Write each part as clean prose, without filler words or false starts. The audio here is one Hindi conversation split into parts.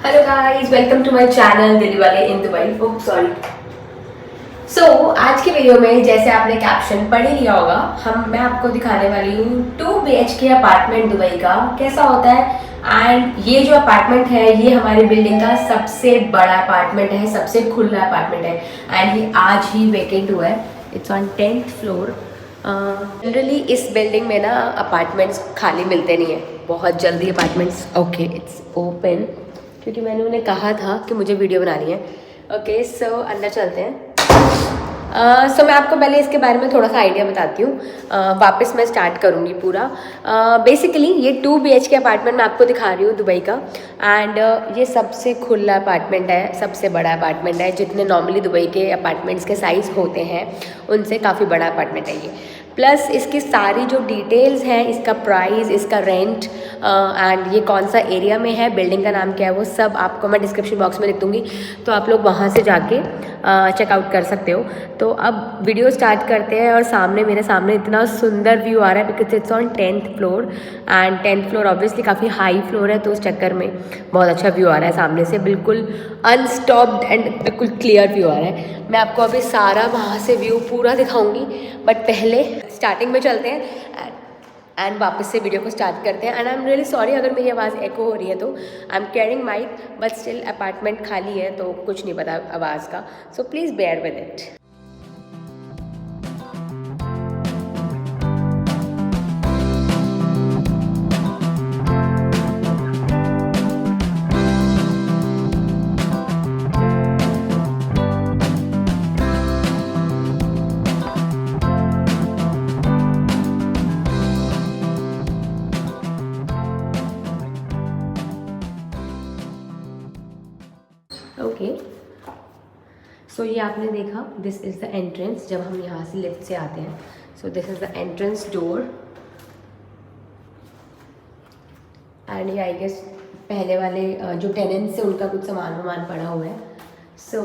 Hello guys, welcome to my channel Delhi वाले इन दुबई। Oh sorry. सो आज की वीडियो में जैसे आपने कैप्शन पढ़ ही लिया होगा, मैं आपको दिखाने वाली हूँ 2 BHK अपार्टमेंट दुबई का कैसा होता है। एंड ये जो अपार्टमेंट है ये हमारी बिल्डिंग का सबसे बड़ा अपार्टमेंट है, सबसे खुला अपार्टमेंट है। एंड ये आज ही वेकेंट हुआ है। It's on 10th floor. Generally इस बिल्डिंग में ना अपार्टमेंट्स खाली मिलते नहीं है, बहुत जल्दी अपार्टमेंट्स ओके इट्स ओपन, क्योंकि मैंने उन्हें कहा था कि मुझे वीडियो बनानी है। ओके सो अंदर चलते हैं। सो मैं आपको पहले इसके बारे में थोड़ा सा आइडिया बताती हूँ, वापस मैं स्टार्ट करूँगी पूरा। बेसिकली ये 2 BHK अपार्टमेंट मैं आपको दिखा रही हूँ दुबई का। एंड ये सबसे खुला अपार्टमेंट है, सबसे बड़ा अपार्टमेंट है। जितने नॉर्मली दुबई के अपार्टमेंट्स के साइज़ होते हैं उनसे काफ़ी बड़ा अपार्टमेंट है ये। प्लस इसकी सारी जो डिटेल्स हैं, इसका प्राइस, इसका रेंट एंड ये कौन सा एरिया में है, बिल्डिंग का नाम क्या है, वो सब आपको मैं डिस्क्रिप्शन बॉक्स में लिख दूँगी, तो आप लोग वहाँ से जाके चेकआउट कर सकते हो। तो अब वीडियो स्टार्ट करते हैं। और मेरे सामने इतना सुंदर व्यू आ रहा है because it's on 10th floor. And 10th floor obviously काफ़ी हाई फ्लोर है, तो उस चक्कर में बहुत अच्छा व्यू आ रहा है सामने से, बिल्कुल अनस्टॉप्ड एंड बिल्कुल क्लियर व्यू आ रहा है। मैं आपको अभी सारा वहाँ से व्यू पूरा दिखाऊंगी, बट पहले स्टार्टिंग में चलते हैं एंड वापस से वीडियो को स्टार्ट करते हैं। And I am really sorry अगर मेरी आवाज़ एको हो रही है, तो I am carrying mic, but still apartment खाली है तो कुछ नहीं पता आवाज़ का, so please bear with it. Okay so ये आपने देखा, दिस इज़ द एंट्रेंस जब हम यहाँ से लिफ्ट से आते हैं। सो this is the entrance door. And ये आई गेस पहले वाले जो टेनेंट्स है उनका कुछ सामान पड़ा हुआ है। सो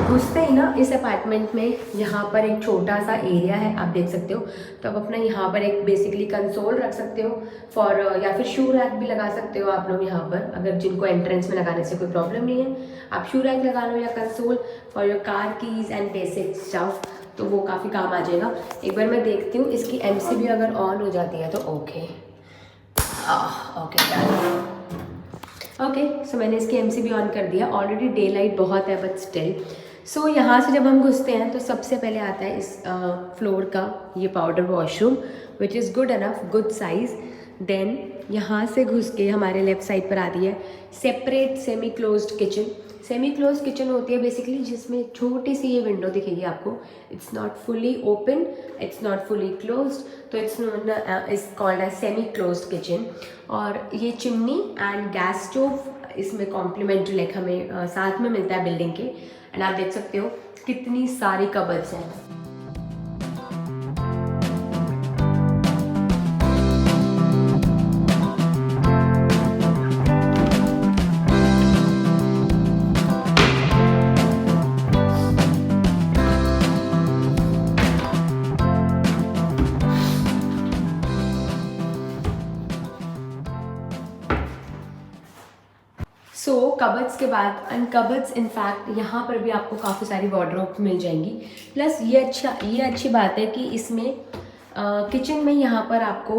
घुसते ही ना इस अपार्टमेंट में यहाँ पर एक छोटा सा एरिया है, आप देख सकते हो। तो आप अपना यहाँ पर एक बेसिकली कंसोल रख सकते हो फॉर, या फिर शू रैक भी लगा सकते हो आप लोग यहाँ पर, अगर जिनको एंट्रेंस में लगाने से कोई प्रॉब्लम नहीं है। आप शू रैक लगा लो या console for your car keys and basic stuff, तो वो काफ़ी काम आ जाएगा। एक बार मैं देखती हूँ इसकी MCB अगर ऑन हो जाती है तो ओके सो मैंने इसकी MCB ऑन कर दिया। ऑलरेडी डे लाइट बहुत है बट स्टिल। सो यहाँ से जब हम घुसते हैं तो सबसे पहले आता है इस फ्लोर का ये powder washroom, which is good enough, good size. Then यहाँ से घुस के हमारे लेफ्ट साइड पर आती है separate semi closed kitchen. Semi close kitchen होती है बेसिकली जिसमें छोटी सी ये विंडो दिखेगी आपको। It's not fully open, it's not fully closed, तो it's called as semi closed kitchen. और ये चिमनी एंड गैस स्टोव इसमें कॉम्प्लीमेंट्री लाइक हमें साथ में मिलता है बिल्डिंग के। एंड आप देख सकते हो कितनी सारी कबर्ड्स हैं। सो कबर्ड्स के बाद कबर्ड्स इनफैक्ट यहाँ पर भी आपको काफ़ी सारी वार्डरोब मिल जाएंगी। प्लस ये अच्छी बात है कि इसमें किचन में यहाँ पर आपको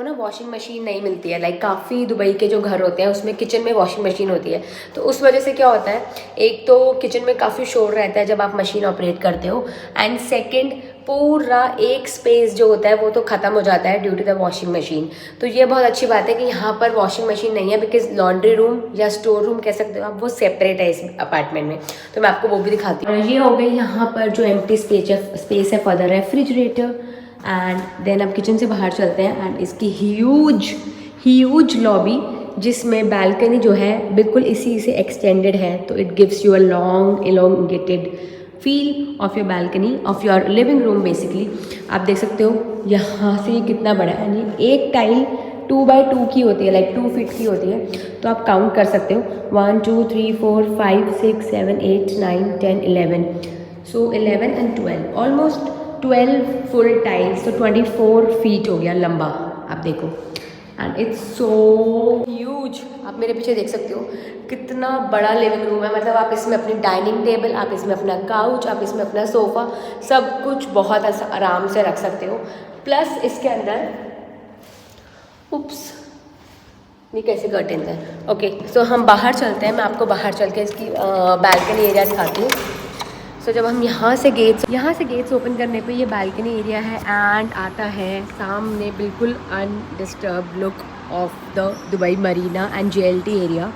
ना वॉशिंग मशीन नहीं मिलती है। लाइक काफ़ी दुबई के जो घर होते हैं उसमें किचन में वॉशिंग मशीन होती है, तो उस वजह से क्या होता है, एक तो किचन में काफ़ी शोर रहता है जब आप मशीन ऑपरेट करते हो, एंड सेकंड पूरा एक स्पेस जो होता है वो तो ख़त्म हो जाता है due to the washing machine. तो ये बहुत अच्छी बात है कि यहाँ पर वॉशिंग मशीन नहीं है, बिकॉज लॉन्ड्री रूम या स्टोर रूम कह सकते हो आप, वो सेपरेट है इस अपार्टमेंट में। तो मैं आपको वो भी दिखाती हूँ। ये हो गई यहाँ पर जो एम्प्टी स्पेस है for the refrigerator. And then अब किचन से बाहर चलते हैं एंड इसकी ह्यूज लॉबी जिसमें बैल्कनी जो है बिल्कुल इसी से एक्सटेंडेड है, तो it gives you a long elongated feel of your balcony of your living room. Basically आप देख सकते हो यहाँ से ये कितना बड़ा है। यानी एक टाइल 2x2 की होती है, लाइक 2 फीट की होती है, तो आप काउंट कर सकते हो 1 2 3 4 5 6 7 8 9 10 11। सो 11 एंड 12 ऑलमोस्ट 12 फुल टाइल्स, तो 24 फीट हो गया लंबा। आप देखो एंड इट्स सो ह्यूज। आप मेरे पीछे देख सकते हो कितना बड़ा लिविंग रूम है। मतलब आप इसमें अपनी डाइनिंग टेबल, आप इसमें अपना काउच, आप इसमें अपना सोफ़ा, सब कुछ बहुत आराम से रख सकते हो। प्लस इसके अंदर ये कैसे कर्टेन है। ओके, सो हम बाहर चलते हैं। मैं आपको बाहर चल के इसकी बालकनी एरिया दिखाती हूँ। सो जब हम यहाँ से गेट्स ओपन करने पे ये बालकनी एरिया है एंड आता है सामने बिल्कुल undisturb look of the Dubai Marina and JLT area.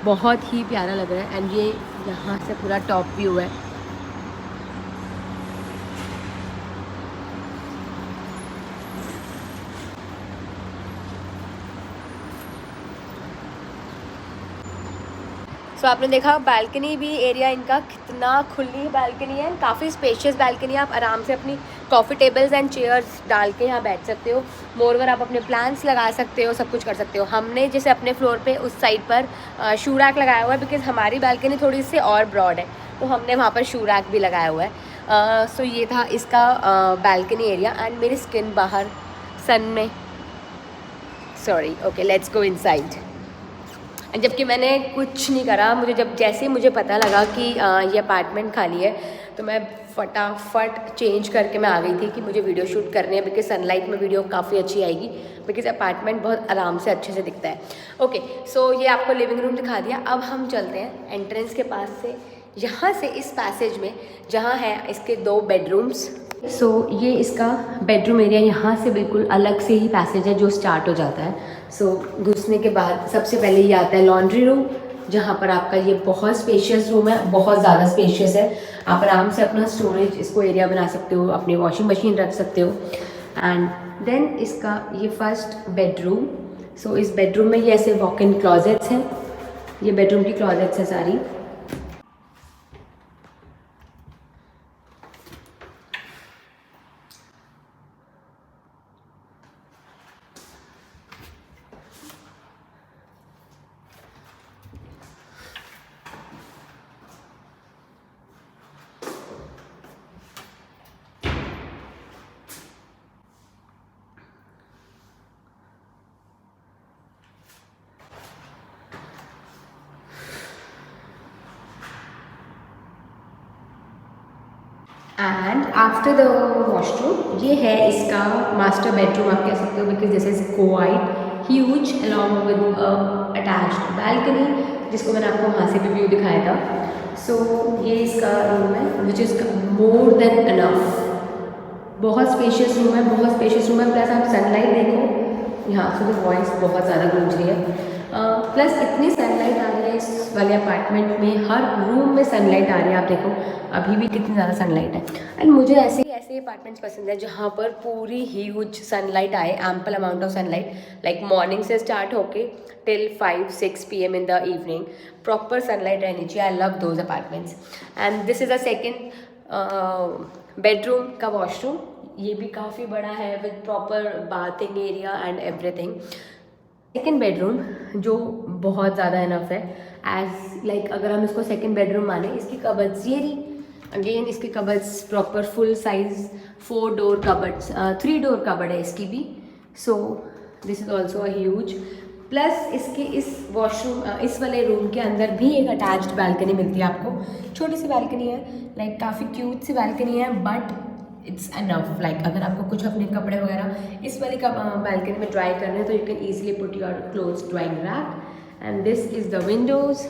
बहुत ही प्यारा लग रहा है एंड ये यहाँ से पूरा टॉप व्यू है। सो आपने देखा बालकनी भी एरिया इनका कितना खुली बालकनी है, काफ़ी स्पेशियस बालकनी है। आप आराम से अपनी कॉफ़ी टेबल्स एंड चेयर्स डाल के यहाँ बैठ सकते हो। मोरओवर आप अपने प्लांट्स लगा सकते हो, सब कुछ कर सकते हो। हमने जैसे अपने फ्लोर पे उस साइड पर शू रैक लगाया हुआ है बिकॉज़ हमारी बालकनी थोड़ी सी और ब्रॉड है, तो हमने वहाँ पर शू रैक भी लगाया हुआ है। सो ये था इसका बालकनी एरिया एंड मेरी स्किन बाहर सन में ओके लेट्स गो इनसाइड। जबकि मैंने कुछ नहीं करा, जैसे ही मुझे पता लगा कि ये अपार्टमेंट खाली है तो मैं फटाफट चेंज करके मैं आ गई थी कि मुझे वीडियो शूट करनी है बिकॉज सनलाइट में वीडियो काफ़ी अच्छी आएगी बिकॉज अपार्टमेंट बहुत आराम से अच्छे से दिखता है। ओके, सो ये आपको लिविंग रूम दिखा दिया। अब हम चलते हैं एंट्रेंस के पास से, यहाँ से इस पैसेज में जहाँ है इसके 2 बेडरूम्स। सो ये इसका बेडरूम एरिया यहाँ से बिल्कुल अलग से ही पैसेज है जो स्टार्ट हो जाता है। सो घुसने के बाद सबसे पहले ये आता है लॉन्ड्री रूम, जहाँ पर आपका ये बहुत स्पेशियस रूम है, बहुत ज़्यादा स्पेशियस है। आप आराम से अपना स्टोरेज इसको एरिया बना सकते हो, अपनी वॉशिंग मशीन रख सकते हो। एंड देन इसका ये फर्स्ट बेडरूम। सो इस बेडरूम में ये ऐसे वॉक इन क्लॉजेट्स हैं, ये बेडरूम की क्लॉजेट्स हैं सारी। एंड आफ्टर द वॉशरूम ये है इसका मास्टर बेडरूम आप कह सकते हो because this is quite huge along with attached balcony, जिसको मैंने आपको वहाँ से भी व्यू दिखाया था। सो ये इसका रूम है which is more than enough. बहुत स्पेशियस रूम है, बहुत स्पेशियस रूम है। प्लस आप सनलाइट देखो, यहाँ से तो वॉइस बहुत ज़्यादा गूंज रही है। प्लस इतनी सनलाइट आ रही है इस वाले अपार्टमेंट में, हर रूम में सनलाइट आ रही है। आप देखो अभी भी कितनी ज़्यादा सनलाइट है। एंड मुझे ऐसे अपार्टमेंट्स पसंद है जहाँ पर पूरी ह्यूज सनलाइट आए, ample amount of sunlight, like morning से स्टार्ट होके till 5-6 PM in the evening proper sunlight रहनी चाहिए। I love those apartments. And this is a second bedroom का वॉशरूम। ये भी काफ़ी बड़ा है with proper bathing area and everything. Second bedroom जो बहुत ज़्यादा इनफ है एज लाइक अगर हम इसको सेकेंड बेडरूम माने, इसकी कबर्ड्स ये रही। अगेन इसकी cupboards proper full size 4 door cupboards, 3 door cupboard है इसकी भी। सो this is also a huge. Plus इसके इस वॉशरूम इस वाले रूम के अंदर भी एक अटैच्ड बालकनी मिलती है आपको। छोटी सी बालकनी है, लाइक काफ़ी क्यूट सी बालकनी है, बट इट्स एनफ। लाइक अगर आपको कुछ अपने कपड़े वगैरह इस वाली बालकनी में ड्राई करने हैं तो you can easily put your clothes drawing rack. And this is the Windows.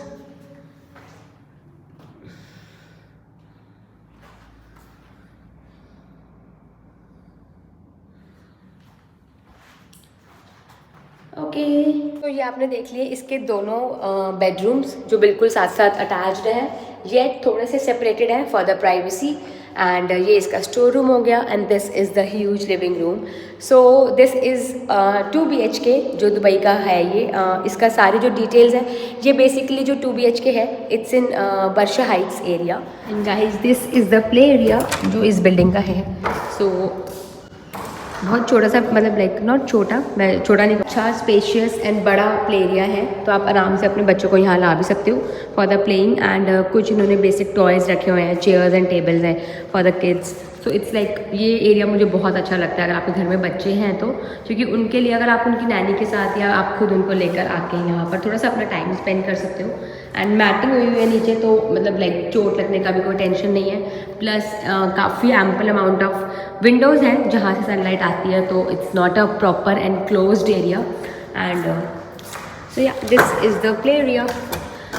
Okay, तो ये आपने देख लिए इसके दोनों बेडरूम्स जो बिल्कुल साथ साथ अटैच्ड हैं, ये थोड़े से सेपरेटेड हैं फॉर द प्राइवेसी। एंड ये इसका स्टोर रूम हो गया and this is the huge living room. So this is 2 BHK जो दुबई का है। ये इसका सारे जो डिटेल्स हैं, ये बेसिकली जो 2 BHK है it's in Barsha Heights area. And guys this is the play area जो इस बिल्डिंग का है। सो बहुत छोटा सा, मतलब लाइक नॉट छोटा, मैं छोटा नहीं, अच्छा स्पेशियस एंड बड़ा प्ले एरिया है। तो आप आराम से अपने बच्चों को यहाँ ला भी सकते हो फॉर द प्लेइंग। एंड कुछ इन्होंने बेसिक टॉयज़ रखे हुए हैं, चेयर्स एंड टेबल्स हैं for the kids. So it's like ये एरिया मुझे बहुत अच्छा लगता है अगर आपके घर में बच्चे हैं तो, क्योंकि उनके लिए अगर आप उनकी नैनी के साथ या आप खुद उनको लेकर आके यहाँ पर थोड़ा सा अपना टाइम स्पेंड कर सकते हो। एंड मैटिंग हुई हुई है नीचे, तो मतलब लाइक चोट लगने का भी कोई टेंशन नहीं है। प्लस काफ़ी एम्पल अमाउंट ऑफ विंडोज़ हैं जहाँ से सनलाइट आती है, तो it's not a proper and closed area. And so yeah this is the play area.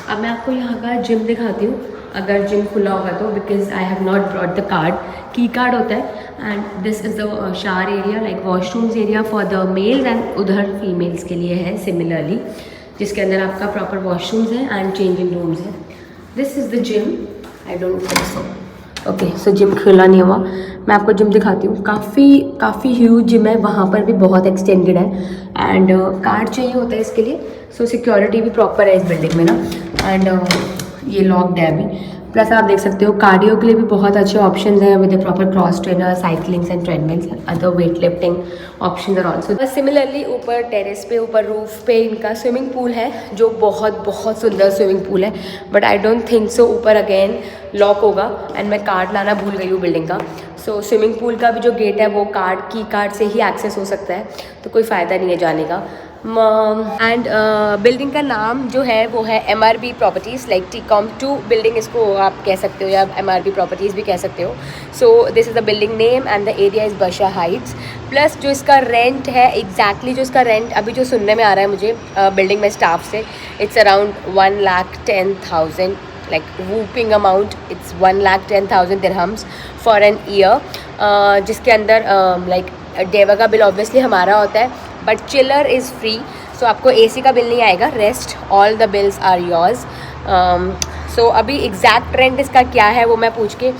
अब मैं आपको यहाँ का जिम दिखाती हूँ, अगर जिम खुला होगा तो, because I have not brought the card, की कार्ड होता है। And this is the shower area, like washrooms area for the mails, and उधर फीमेल्स के लिए है सिमिलरली, जिसके अंदर आपका प्रॉपर वॉशरूम्स हैं एंड चेंजिंग रूम्स हैं। This is the gym, I don't think so. Okay, so gym खुला नहीं हुआ, मैं आपको जिम दिखाती हूँ। काफ़ी ह्यूज जिम है, वहाँ पर भी बहुत एक्सटेंडेड है। एंड कार्ड चाहिए होता है इसके लिए, सो सिक्योरिटी भी प्रॉपर है इस बिल्डिंग में ना। एंड ये लॉक्ड है अभी। प्लस आप देख सकते हो कार्डियो के लिए भी बहुत अच्छे ऑप्शंस हैं with proper cross trainer, cyclings and treadmills, other weight lifting options are also. बस सिमिलरली ऊपर टेरेस पे, ऊपर रूफ पे इनका स्विमिंग पूल है, जो बहुत सुंदर स्विमिंग पूल है। But I don't think so ऊपर अगेन लॉक होगा, एंड मैं कार्ड लाना भूल गई हूँ बिल्डिंग का। सो स्विमिंग पूल का भी जो गेट है वो की कार्ड से ही एक्सेस हो सकता है, तो कोई फ़ायदा नहीं है जाने का। एंड बिल्डिंग का नाम जो है वो है MRB properties, like TCOM2 building इसको आप कह सकते हो, या MRB प्रॉपर्टीज़ भी कह सकते हो। So this is the building name and the area is Barsha Heights. Plus जो इसका रेंट है, एग्जैक्टली जो इसका रेंट अभी जो सुनने में आ रहा है मुझे बिल्डिंग में स्टाफ से, it's around 1,10,000, like whooping amount, it's 1,10,000 dirhams for an year, जिसके अंदर लाइक डेवा का बिल ऑब्वियसली हमारा होता है, but chiller is free. So आपको AC का बिल नहीं आएगा, rest all the bills are yours. So अभी एग्जैक्ट रेंट इसका क्या है वो मैं पूछ के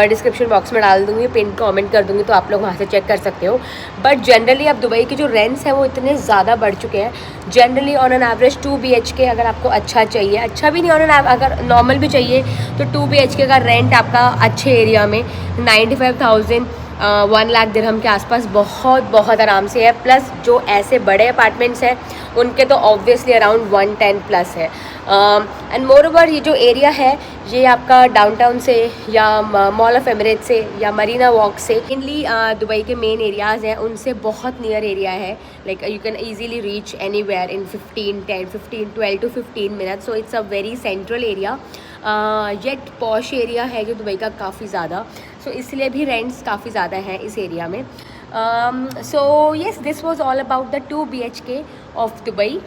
डिस्क्रिप्शन बॉक्स में डाल दूँगी, पिन कमेंट कर दूँगी, तो आप लोग वहाँ से चेक कर सकते हो। बट जनरली अब दुबई के जो रेंट्स हैं वो इतने ज़्यादा बढ़ चुके हैं। Generally on an average 2 BHK अगर आपको अच्छा चाहिए, अच्छा भी नहीं ऑन एन अगर नॉर्मल भी चाहिए, तो 2 BHK का रेंट आपका अच्छे एरिया में 95,000 1 लाख दिरहम के आसपास बहुत आराम से है। प्लस जो ऐसे बड़े अपार्टमेंट्स हैं उनके तो ऑब्वियसली अराउंड 110 प्लस है। एंड मोर ओवर ये जो एरिया है ये आपका डाउनटाउन से या मॉल ऑफ एमिरेट्स से या मरीना वॉक से, इनली दुबई के मेन एरियाज़ हैं उनसे बहुत नियर एरिया है। Like you can easily reach anywhere in 12 to 15 minutes. So it's a very central area, yet posh area है जो दुबई का काफ़ी ज़्यादा, सो इसलिए भी रेंट्स काफ़ी ज़्यादा हैं इस एरिया में। So yes, this was all about the 2 BHK of Dubai.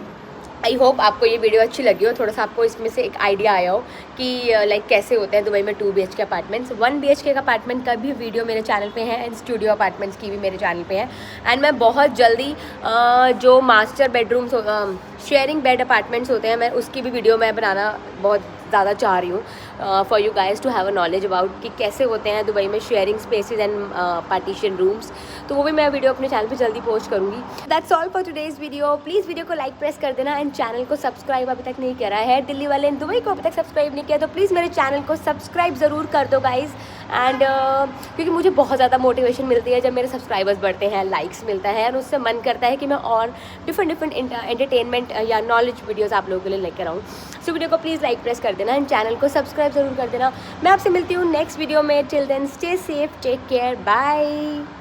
I hope आपको ये वीडियो अच्छी लगी हो, थोड़ा सा आपको इसमें से एक आइडिया आया हो कि लाइक कैसे होते हैं दुबई में 2 BHK अपार्टमेंट्स। 1 BHK का अपार्टमेंट का भी वीडियो मेरे चैनल पे है, एंड स्टूडियो अपार्टमेंट्स की भी मेरे चैनल पे है। एंड मैं बहुत जल्दी जो master bedrooms sharing bed apartments होते हैं, मैं उसकी भी वीडियो मैं बनाना बहुत ज़्यादा चाह रही हूँ for you guys to have a knowledge about कि कैसे होते हैं दुबई में sharing spaces and partition rooms, तो वो भी मैं वीडियो अपने चैनल पे जल्दी पोस्ट करूँगी। That's all for today's video. Please video को लाइक प्रेस कर देना, एंड चैनल को सब्सक्राइब अभी तक नहीं करा है, दिल्ली वाले इन दुबई को अभी तक सब्सक्राइब नहीं किया, तो प्लीज़ मेरे चैनल को सब्सक्राइब ज़रूर कर दो गाइज़। एंड क्योंकि मुझे बहुत ज़्यादा मोटिवेशन मिलती है जब मेरे सब्सक्राइबर्स बढ़ते हैं, लाइक्स मिलता है, और उससे मन करता है कि मैं और डिफरेंट एंटरटेनमेंट या नॉलेज वीडियोज़ आप लोगों के लिए लेकर आऊँ। सो वीडियो को प्लीज़ लाइक प्रेस कर देना, एंड चैनल को सब्सक्राइब ज़रूर कर देना। मैं आपसे मिलती हूँ नेक्स्ट वीडियो में। Till then stay safe, take care, bye.